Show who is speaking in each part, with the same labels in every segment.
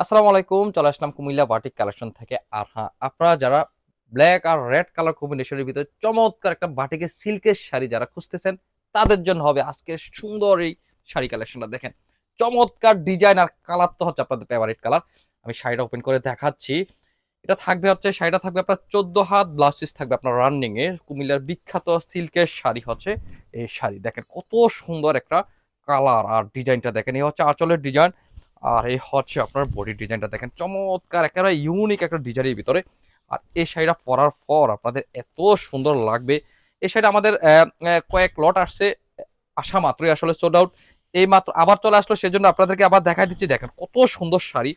Speaker 1: আসসালামু আলাইকুম, চলে আসলাম কুমিল্লা বাটিক কালেকশন থেকে। আর হ্যাঁ, আপনারা যারা ব্ল্যাক আর রেড কালার কম্বিনেশনের ভিতরে চমৎকার একটা বাটিকের সিল্কের শাড়ি যারা খুঁজতেছেন, তাদের জন্য হবে আজকে সুন্দর এই শাড়ি কালেকশনটা। দেখেন চমৎকার ডিজাইন আর কালার তো হচ্ছে আপনাদের ফেভারিট কালার। আমি শাড়িটা ওপেন করে দেখাচ্ছি। এটা থাকবে হচ্ছে, শাড়িটা থাকবে আপনার 14 হাত, ব্লাউজ পিস থাকবে আপনার রানিং এ। কুমিল্লার বিখ্যাত সিল্কের শাড়ি হচ্ছে এই শাড়ি। দেখেন কত সুন্দর একটা কালার আর ডিজাইনটা দেখেন, এই হচ্ছে আঁচলের ডিজাইন। আর এই হচ্ছে আপনার বডি ডিজাইনটা দেখেন, চমৎকার একেবারে ইউনিক একটা ডিজাইনের ভিতরে। আর এই শাড়িটা পরার পর আপনাদের এত সুন্দর লাগবে। এই শাড়িটা আমাদের কয়েক লট আসছে, আসা মাত্রই আসলে সোল্ড আউট। এই মাত্র আবার চলে আসলো, সেজন্য আপনাদেরকে আবার দেখাই দিচ্ছি। দেখেন কত সুন্দর শাড়ি,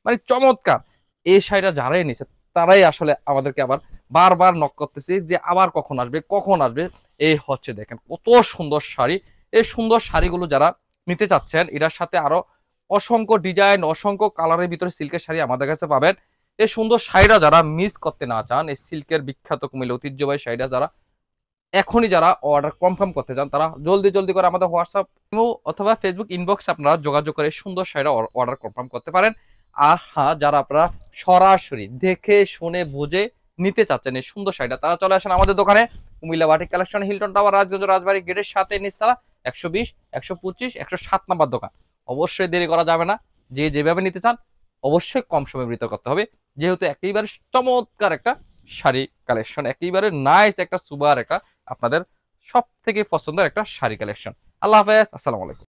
Speaker 1: মানে চমৎকার। এই শাড়িটা যারাই নিচ্ছে তারাই আসলে আমাদেরকে আবার বারবার নক করতেছে যে আবার কখন আসবে কখন আসবে। এই হচ্ছে দেখেন কত সুন্দর শাড়ি। এই সুন্দর শাড়িগুলো যারা নিতে চাচ্ছেন, এটার সাথে আরো অসংখ্য ডিজাইন, অসংখ্য কালারের ভিতরে সিল্কের শাড়ি আমাদের কাছে পাবেন। এই সুন্দর শাড়িটা যারা মিস করতে না চান, এই সিল্কের বিখ্যাত কুমিল্লা ঐতিহ্যবাহী শাড়িটা যারা এখনই যারা অর্ডার কনফার্ম করতে চান, তারা জলদি জলদি করে আমাদের হোয়াটসঅ্যাপ অথবা ফেসবুক ইনবক্সে আপনারা যোগাযোগ করে সুন্দর শাড়িটা অর্ডার কনফার্ম করতে পারেন। আর হ্যাঁ, যারা আপনারা সরাসরি দেখে শুনে বুঝে নিতে চাচ্ছেন এই সুন্দর শাড়িটা, তারা চলে আসেন আমাদের দোকানে। Comilla batik collection, Hilton Tower, Rajganj Rajbari গেটের সাথে নিচতলা, 120, 125, 107 নাম্বার দোকান। অবশ্যই দেরি করা যাবে না। যে যেভাবে নিতে চান অবশ্যই কম সময়ের ভিতর করতে হবে, যেহেতু একেবারে চমৎকার একটা শাড়ি কালেকশন, একেবারে নাইস একটা সুপার একটা আপনাদের সব থেকে পছন্দের একটা শাড়ি কালেকশন। আল্লাহ হাফেজ, আসসালামু আলাইকুম।